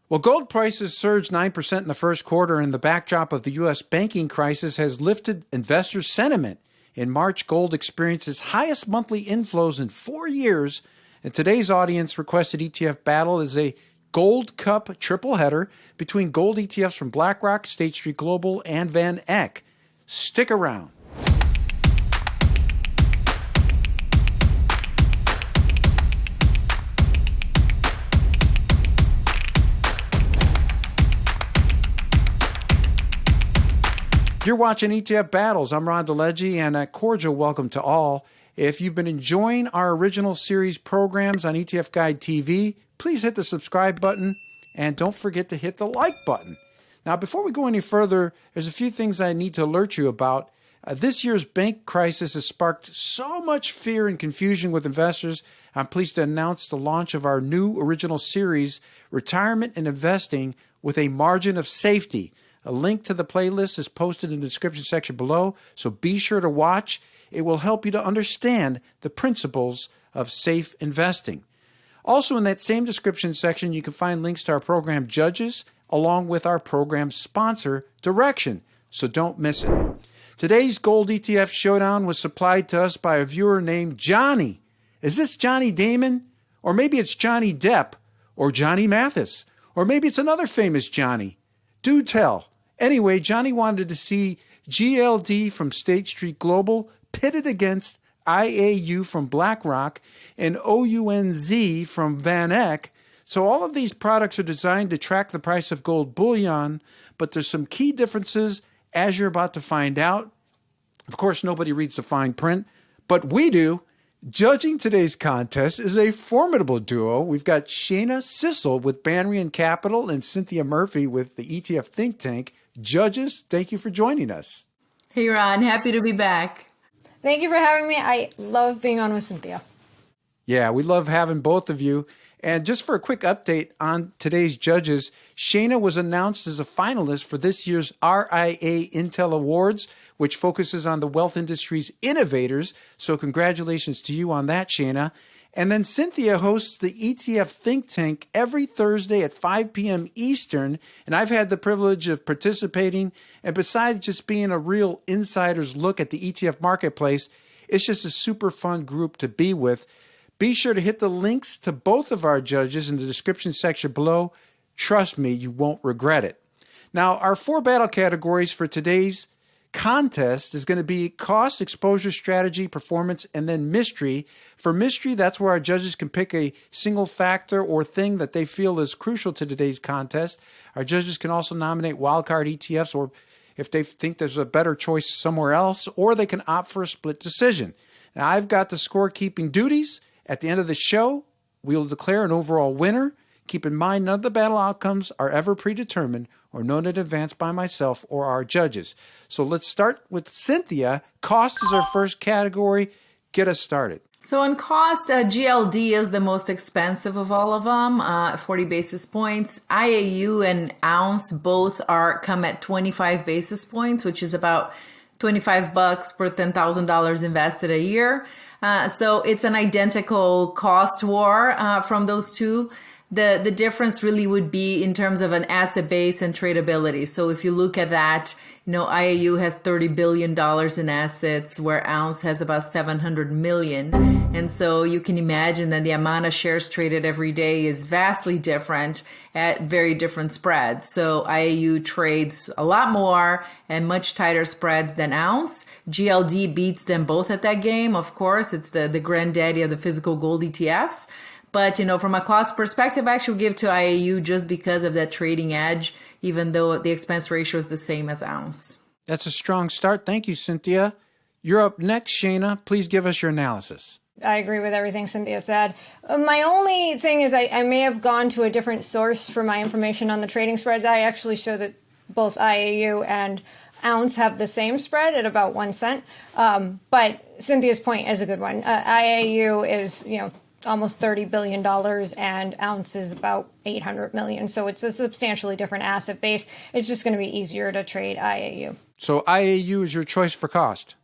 Well, gold prices surged 9% in the first quarter, and the backdrop of the U.S. banking crisis has lifted investor sentiment. In March, gold experienced its highest monthly inflows in 4 years, and today's audience requested ETF Battle is a Gold Cup triple header between gold ETFs from Blackrock, State Street Global, and Van Eck. Stick around. You're watching ETF Battles. I'm Ron DeLegge, and a cordial welcome to all. If you've been enjoying our original series programs on ETF Guide TV, please hit the subscribe button, and don't forget to hit the like button. Now, before we go any further, there's a few things I need to alert you about. This year's bank crisis has sparked so much fear and confusion with investors. I'm pleased to announce the launch of our new original series, Retirement and Investing with a Margin of Safety. A link to the playlist is posted in the description section below, so be sure to watch. It will help you to understand the principles of safe investing. Also in that same description section, you can find links to our program judges, along with our program sponsor, Direction, so don't miss it. Today's Gold ETF Showdown was supplied to us by a viewer named Johnny. Is this Johnny Damon? Or maybe it's Johnny Depp, or Johnny Mathis, or maybe it's another famous Johnny. Do tell. Anyway, Johnny wanted to see GLD from State Street Global pitted against IAU from Blackrock and OUNZ from Van Eck. So all of these products are designed to track the price of gold bullion, but there's some key differences as you're about to find out. Of course, nobody reads the fine print, but we do. Judging today's contest is a formidable duo. We've got Shana Sissel with Banrion Capital and Cinthia Murphy with the ETF Think Tank. Judges, thank you for joining us. Hey, Ron. Happy to be back. Thank you for having me. I love being on with Cinthia. Yeah, we love having both of you. And just for a quick update on today's judges, Shana was announced as a finalist for this year's RIA Intel Awards, which focuses on the wealth industry's innovators. So congratulations to you on that, Shana. And then Cinthia hosts the ETF Think Tank every Thursday at 5 p.m. Eastern. And I've had the privilege of participating. And besides just being a real insider's look at the ETF marketplace, it's just a super fun group to be with. Be sure to hit the links to both of our judges in the description section below. Trust me, you won't regret it. Now, our 4 battle categories for today's contest is going to be cost, exposure, strategy, performance, and then mystery. For mystery, that's where our judges can pick a single factor or thing that they feel is crucial to today's contest. Our judges can also nominate wildcard ETFs, or if they think there's a better choice somewhere else, or they can opt for a split decision. Now, I've got the scorekeeping duties. At the end of the show, we will declare an overall winner. Keep in mind, none of the battle outcomes are ever predetermined or known in advance by myself or our judges. So let's start with Cinthia. Cost is our first category. Get us started. So on cost, GLD is the most expensive of all of them, 40 basis points. IAU and OUNZ both come at 25 basis points, which is about $25 per $10,000 invested a year. So it's an identical cost war from those two. The difference really would be in terms of an asset base and tradability. So if you look at that, IAU has $30 billion in assets, where OUNZ has about 700 million. And so you can imagine that the amount of shares traded every day is vastly different at very different spreads. So IAU trades a lot more and much tighter spreads than OUNZ. GLD beats them both at that game. Of course, it's the granddaddy of the physical gold ETFs. But, from a cost perspective, I actually give to IAU just because of that trading edge, even though the expense ratio is the same as OUNZ. That's a strong start. Thank you, Cinthia. You're up next, Shana. Please give us your analysis. I agree with everything Cinthia said. My only thing is I may have gone to a different source for my information on the trading spreads. I actually show that both IAU and OUNZ have the same spread at about 1 cent. But Cynthia's point is a good one. IAU is, almost $30 billion and OUNZ is about 800 million. So it's a substantially different asset base. It's just going to be easier to trade IAU. So IAU is your choice for cost?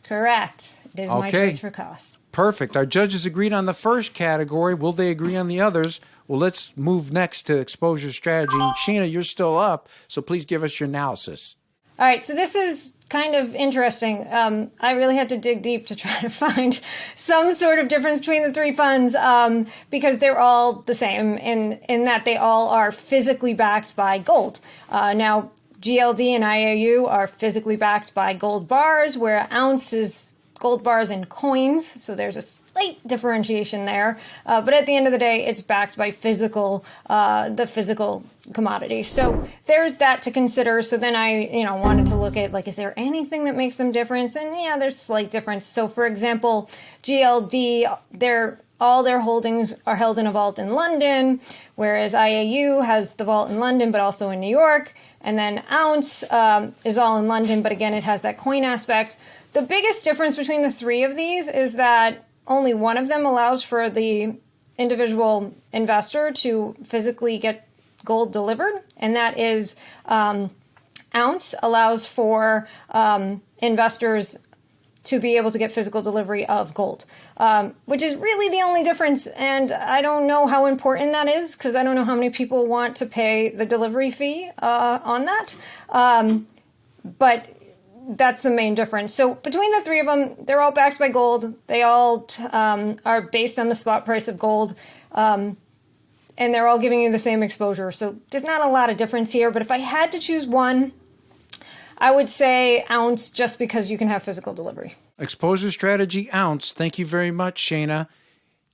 Correct. It is my choice for cost. Perfect. Our judges agreed on the first category. Will they agree on the others? Well, let's move next to exposure strategy. Shana, you're still up, so please give us your analysis. All right, so this is kind of interesting. I really had to dig deep to try to find some sort of difference between the three funds because they're all the same in that they all are physically backed by gold. Now, GLD and IAU are physically backed by gold bars, where OUNZ is gold bars and coins, so there's a slight differentiation there. But at the end of the day, it's backed by the physical commodity. So there's that to consider. So then I, wanted to look at, like, is there anything that makes them different? And yeah, there's slight difference. So for example, GLD, all their holdings are held in a vault in London, whereas IAU has the vault in London, but also in New York. And then OUNZ is all in London, but again, it has that coin aspect. The biggest difference between the three of these is that only one of them allows for the individual investor to physically get gold delivered, and that is OUNZ allows for investors to be able to get physical delivery of gold, which is really the only difference. And I don't know how important that is because I don't know how many people want to pay the delivery fee on that. But that's the main difference. So between the three of them, they're all backed by gold. They all are based on the spot price of gold. And they're all giving you the same exposure. So there's not a lot of difference here. But if I had to choose one, I would say OUNZ just because you can have physical delivery. Exposure strategy, OUNZ. Thank you very much, Shana.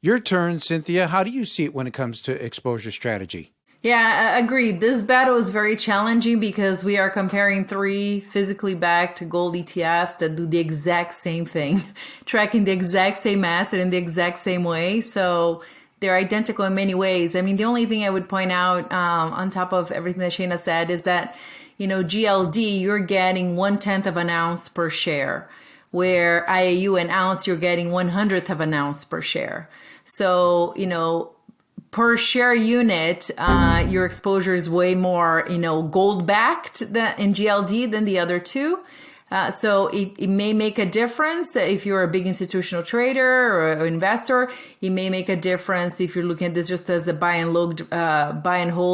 Your turn, Cinthia. How do you see it when it comes to exposure strategy? Yeah, agreed. This battle is very challenging because we are comparing three physically backed gold ETFs that do the exact same thing, tracking the exact same asset in the exact same way. So they're identical in many ways. I mean, the only thing I would point out on top of everything that Shana said is that, GLD, you're getting 1/10 of an ounce per share, where IAU and OUNZ, you're getting 1/100th of an ounce per share. So, per share unit, your exposure is way more, gold backed in GLD than the other two. So it may make a difference if you're a big institutional trader or an investor. It may make a difference if you're looking at this just as a buy and hold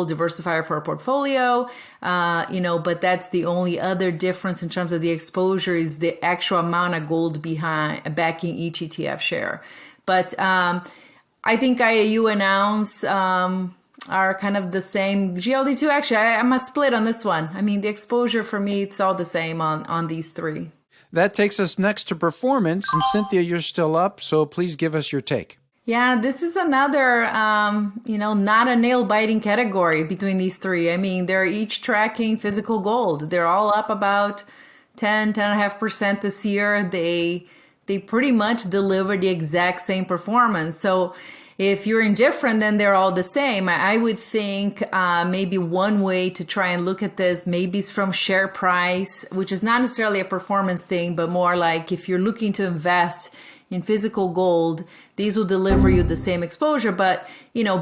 diversifier for a portfolio. But that's the only other difference in terms of the exposure is the actual amount of gold backing each ETF share. But I think IAU and OUNZ are kind of the same. GLD too, actually, I'm a split on this one. I mean, the exposure for me, it's all the same on these three. That takes us next to performance. And Cinthia, you're still up, so please give us your take. Yeah, this is another, not a nail-biting category between these three. I mean, they're each tracking physical gold. They're all up about 10.5% this year. They pretty much deliver the exact same performance. So if you're indifferent, then they're all the same. I would think maybe one way to try and look at this maybe is from share price, which is not necessarily a performance thing, but more like if you're looking to invest in physical gold, these will deliver you the same exposure. But,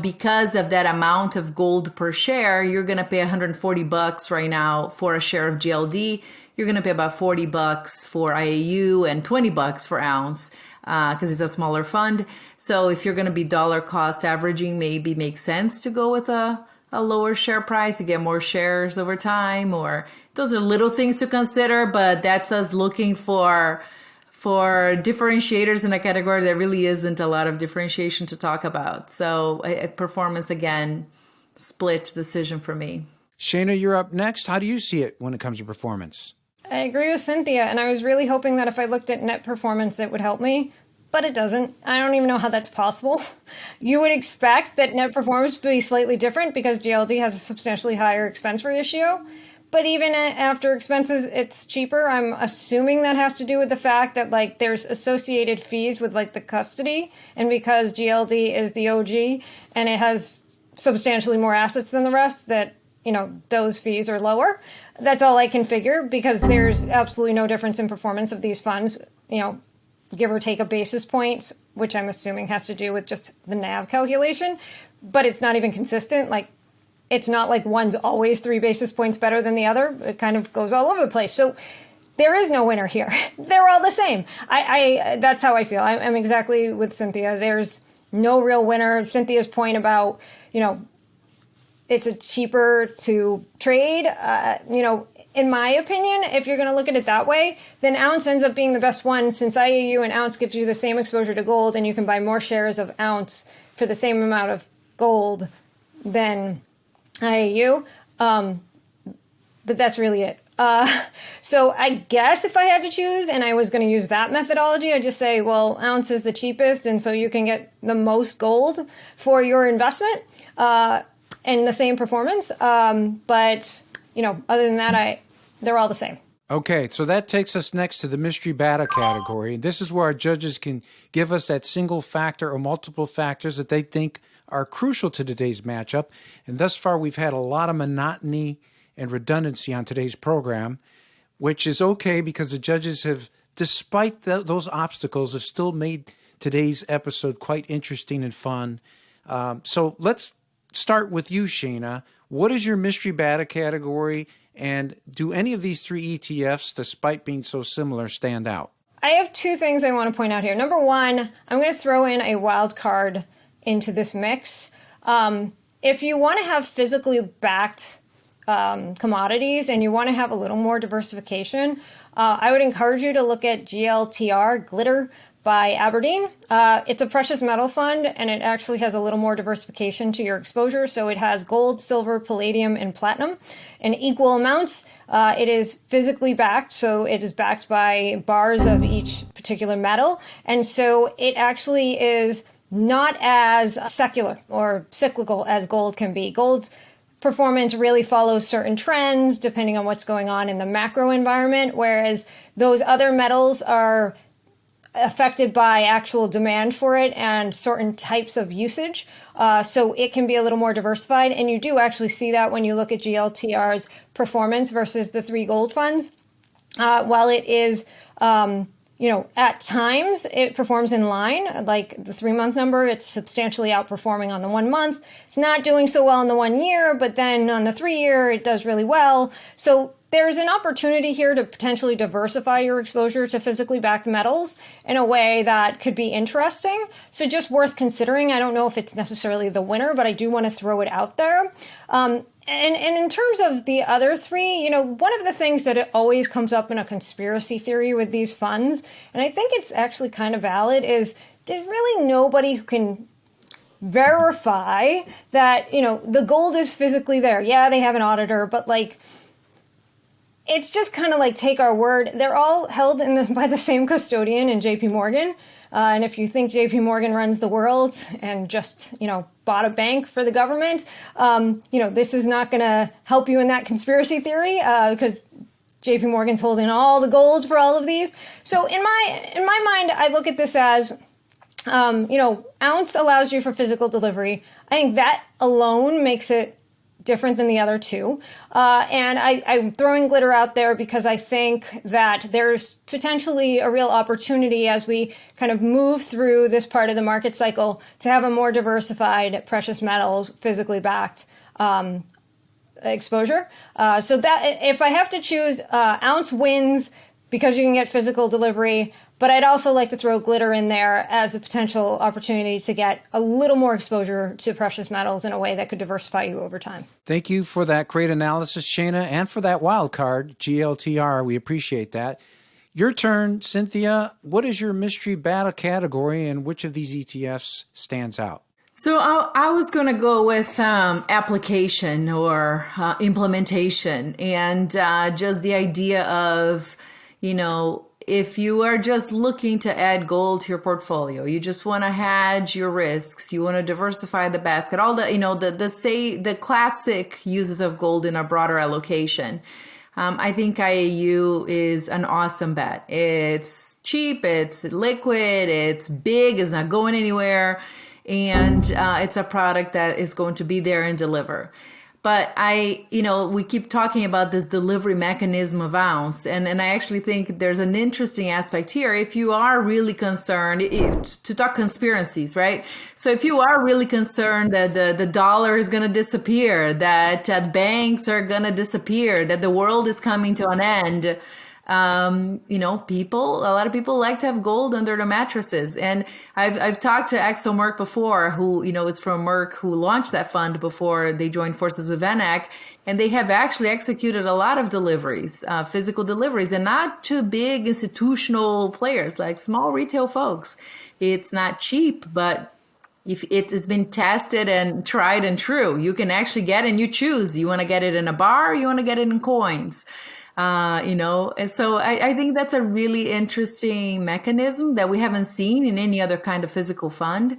because of that amount of gold per share, you're going to pay $140 right now for a share of GLD. You're going to pay about $40 for IAU and $20 for OUNZ. Because it's a smaller fund. So if you're going to be dollar cost averaging, maybe makes sense to go with a lower share price. You get more shares over time, or those are little things to consider, but that's us looking for differentiators in a category that really isn't a lot of differentiation to talk about. So performance, again, split decision for me. Shana, you're up next. How do you see it when it comes to performance? I agree with Cinthia, and I was really hoping that if I looked at net performance, it would help me, but it doesn't. I don't even know how that's possible. You would expect that net performance would be slightly different because GLD has a substantially higher expense ratio, but even after expenses, it's cheaper. I'm assuming that has to do with the fact that there's associated fees with the custody, and because GLD is the OG and it has substantially more assets than the rest, that those fees are lower. That's all I can figure because there's absolutely no difference in performance of these funds, give or take a basis point, which I'm assuming has to do with just the NAV calculation, but it's not even consistent. It's not like one's always 3 basis points better than the other. It kind of goes all over the place. So there is no winner here. They're all the same. That's how I feel. I'm exactly with Cinthia. There's no real winner. Cynthia's point about, it's a cheaper to trade, in my opinion, if you're going to look at it that way, then OUNZ ends up being the best one, since IAU and OUNZ gives you the same exposure to gold, and you can buy more shares of OUNZ for the same amount of gold than IAU. But that's really it. So I guess if I had to choose and I was going to use that methodology, I'd just say, well, OUNZ is the cheapest, and so you can get the most gold for your investment and the same performance. But, other than that, they're all the same. Okay, so that takes us next to the mystery battle category. This is where our judges can give us that single factor or multiple factors that they think are crucial to today's matchup. And thus far, we've had a lot of monotony and redundancy on today's program, which is okay because the judges have, despite those obstacles, have still made today's episode quite interesting and fun. So let's start with you, Shana. What is your mystery battle category? And do any of these three ETFs, despite being so similar, stand out? I have two things I want to point out here. Number one, I'm going to throw in a wild card into this mix. If you want to have physically backed commodities and you want to have a little more diversification, I would encourage you to look at GLTR, Glitter by Aberdeen. It's a precious metal fund, and it actually has a little more diversification to your exposure. So it has gold, silver, palladium, and platinum in equal amounts. It is physically backed, so it is backed by bars of each particular metal. And so it actually is not as secular or cyclical as gold can be. Gold performance really follows certain trends depending on what's going on in the macro environment, whereas those other metals are affected by actual demand for it and certain types of usage. So it can be a little more diversified. And you do actually see that when you look at GLTR's performance versus the three gold funds. While it is, at times it performs in line, like the 3-month number, it's substantially outperforming on the 1 month. It's not doing so well in the 1 year, but then on the 3 year, it does really well. So there's an opportunity here to potentially diversify your exposure to physically backed metals in a way that could be interesting. So just worth considering. I don't know if it's necessarily the winner, but I do want to throw it out there. And in terms of the other three, one of the things that it always comes up in a conspiracy theory with these funds, and I think it's actually kind of valid, is there's really nobody who can verify that, the gold is physically there. Yeah, they have an auditor, but it's just kind of take our word. They're all held by the same custodian in JP Morgan. And if you think JP Morgan runs the world and just, bought a bank for the government, this is not going to help you in that conspiracy theory because JP Morgan's holding all the gold for all of these. So in my mind, I look at this as, OUNZ allows you for physical delivery. I think that alone makes it different than the other two. And I'm throwing Glitter out there because I think that there's potentially a real opportunity as we kind of move through this part of the market cycle to have a more diversified precious metals, physically backed exposure. So that if I have to choose, OUNZ wins because you can get physical delivery. But I'd also like to throw Glitter in there as a potential opportunity to get a little more exposure to precious metals in a way that could diversify you over time. Thank you for that great analysis, Shana, and for that wild card, GLTR. We appreciate that. Your turn, Cinthia. What is your mystery battle category, and which of these ETFs stands out? So I was going to go with application or implementation, and just the idea of, if you are just looking to add gold to your portfolio, you just want to hedge your risks, you want to diversify the basket, all the, the classic uses of gold in a broader allocation. I think IAU is an awesome bet. It's cheap, it's liquid, it's big, it's not going anywhere, and it's a product that is going to be there and deliver. But we keep talking about this delivery mechanism of OUNZ, and I actually think there's an interesting aspect here. If you are really concerned, to talk conspiracies, right? So if you are really concerned that the dollar is going to disappear, that banks are going to disappear, that the world is coming to an end, A lot of people like to have gold under their mattresses. And I've talked to Exo Merck before, who, is from Merck, who launched that fund before they joined forces with VanEck. And they have actually executed a lot of deliveries, physical deliveries, and not to big institutional players, like small retail folks. It's not cheap, but if it's been tested and tried and true, you can actually get it and you choose. You want to get it in a bar, you want to get it in coins. And so I think that's a really interesting mechanism that we haven't seen in any other kind of physical fund.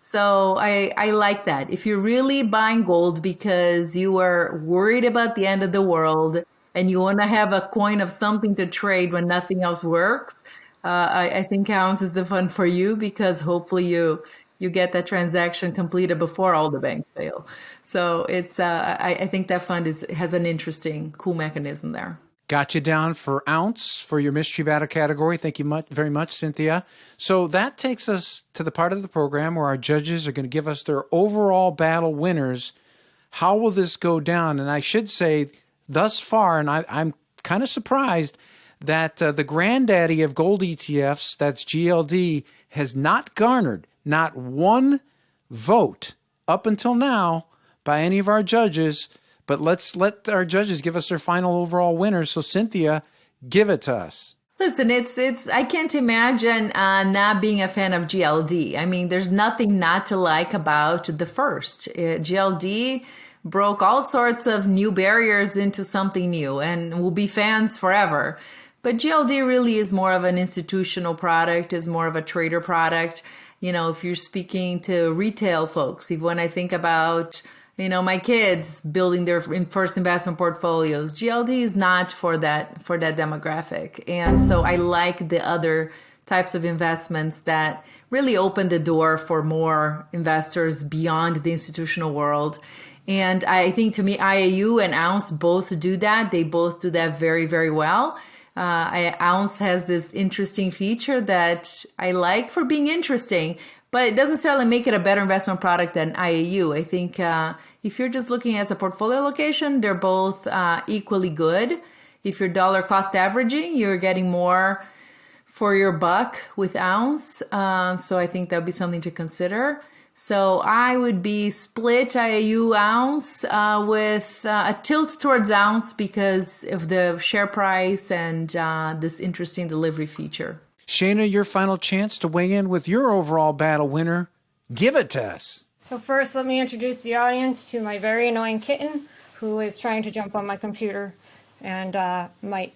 So I like that. If you're really buying gold because you are worried about the end of the world and you want to have a coin of something to trade when nothing else works, I think OUNZ is the fund for you, because hopefully you get that transaction completed before all the banks fail. So it's I think that fund has an interesting, cool mechanism there. Got you down for OUNZ for your mystery battle category. Thank you very much, Cinthia. So that takes us to the part of the program where our judges are going to give us their overall battle winners. How will this go down? And I should say, thus far, and I'm kind of surprised that the granddaddy of gold ETFs, that's GLD, has not garnered not one vote up until now by any of our judges. But let's let our judges give us their final overall winners. So Cinthia, give it to us. Listen, it's I can't imagine not being a fan of GLD. I mean, there's nothing not to like about the first. GLD broke all sorts of new barriers into something new, and will be fans forever. But GLD really is more of an institutional product, is more of a trader product. If you're speaking to retail folks, when I think about my kids building their first investment portfolios, GLD is not for that demographic. And so I like the other types of investments that really open the door for more investors beyond the institutional world. And I think, to me, IAU and OUNZ both do that. They both do that very, very well. OUNZ has this interesting feature that I like for being interesting, but it doesn't necessarily make it a better investment product than IAU. I think if you're just looking at a portfolio allocation, they're both equally good. If you're dollar cost averaging, you're getting more for your buck with OUNZ. So I think that would be something to consider. So I would be split IAU OUNZ with a tilt towards OUNZ because of the share price and this interesting delivery feature. Shana, your final chance to weigh in with your overall battle winner. Give it to us. So first, let me introduce the audience to my very annoying kitten, who is trying to jump on my computer and might,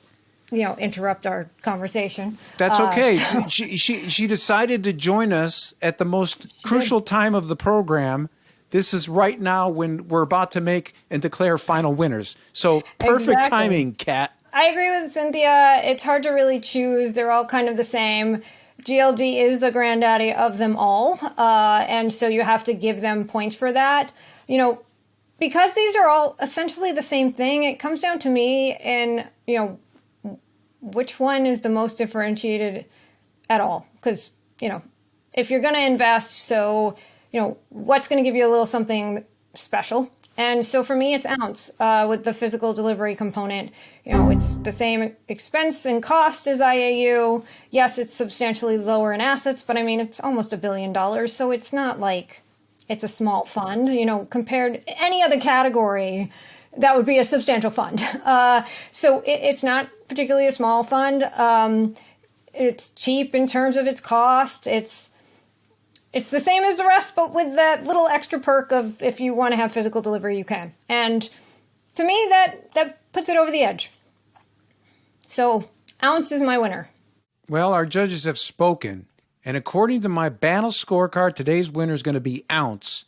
interrupt our conversation. That's okay. So She decided to join us at the most crucial time of the program. This is right now when we're about to make and declare final winners. So perfect timing, Kat. I agree with Cinthia. It's hard to really choose. They're all kind of the same. GLD is the granddaddy of them all. And so you have to give them points for that. Because these are all essentially the same thing, it comes down to me in, which one is the most differentiated at all. Because, if you're going to invest, what's going to give you a little something special? And so for me, it's OUNZ with the physical delivery component. It's the same expense and cost as IAU. Yes, it's substantially lower in assets, but it's almost $1 billion. So it's not like it's a small fund, compared to any other category, that would be a substantial fund. So it's not particularly a small fund. It's cheap in terms of its cost. It's the same as the rest, but with that little extra perk of if you want to have physical delivery, you can. And to me, that puts it over the edge. So OUNZ is my winner. Well, our judges have spoken. And according to my battle scorecard, today's winner is going to be OUNZ.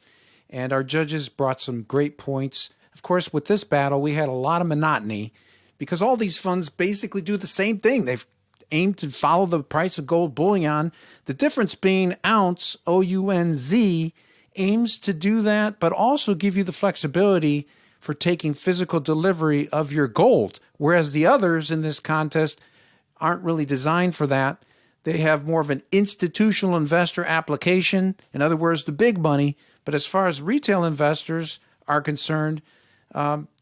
And our judges brought some great points. Of course, with this battle, we had a lot of monotony because all these funds basically do the same thing. They've aimed to follow the price of gold bullion. The difference being OUNZ, OUNZ, aims to do that, but also give you the flexibility for taking physical delivery of your gold, whereas the others in this contest aren't really designed for that. They have more of an institutional investor application, in other words, the big money. But as far as retail investors are concerned,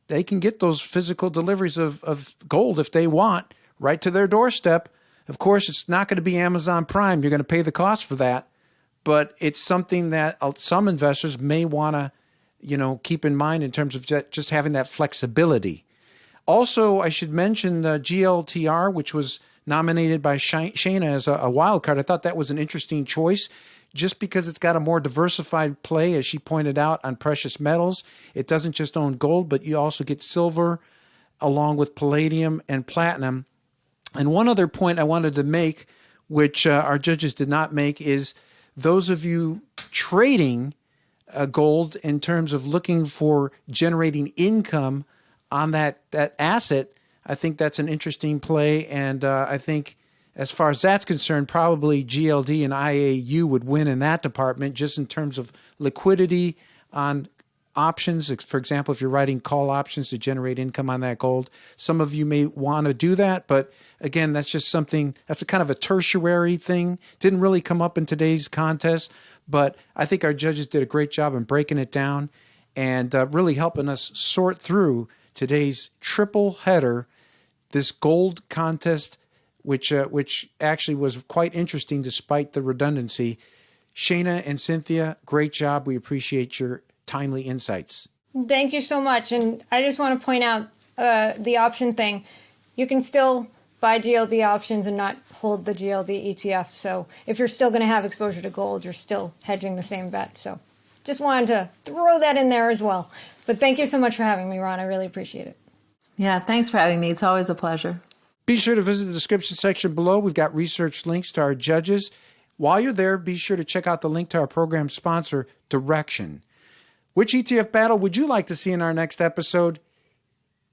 they can get those physical deliveries of gold if they want right to their doorstep. Of course, it's not going to be Amazon Prime. You're going to pay the cost for that, but it's something that some investors may want to, keep in mind in terms of just having that flexibility. Also, I should mention the GLTR, which was nominated by Shana as a wild card. I thought that was an interesting choice just because it's got a more diversified play, as she pointed out, on precious metals. It doesn't just own gold, but you also get silver along with palladium and platinum. And one other point I wanted to make, which our judges did not make, is those of you trading gold in terms of looking for generating income on that asset, I think that's an interesting play. And I think as far as that's concerned, probably GLD and IAU would win in that department, just in terms of liquidity on options. For example, if you're writing call options to generate income on that gold, some of you may want to do that. But again, that's just something, that's a kind of a tertiary thing. Didn't really come up in today's contest, but I think our judges did a great job in breaking it down and really helping us sort through today's triple header, this gold contest, which actually was quite interesting despite the redundancy. Shana and Cinthia, great job. We appreciate your timely insights. Thank you so much. And I just want to point out the option thing. You can still buy GLD options and not hold the GLD ETF. So if you're still going to have exposure to gold, you're still hedging the same bet. So just wanted to throw that in there as well. But thank you so much for having me, Ron. I really appreciate it. Yeah, thanks for having me. It's always a pleasure. Be sure to visit the description section below. We've got research links to our judges. While you're there, be sure to check out the link to our program sponsor, Direction. Which ETF battle would you like to see in our next episode?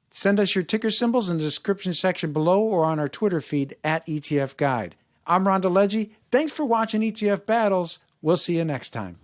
Send us your ticker symbols in the description section below or on our Twitter feed at ETF Guide. I'm Ron DeLegge. Thanks for watching ETF Battles. We'll see you next time.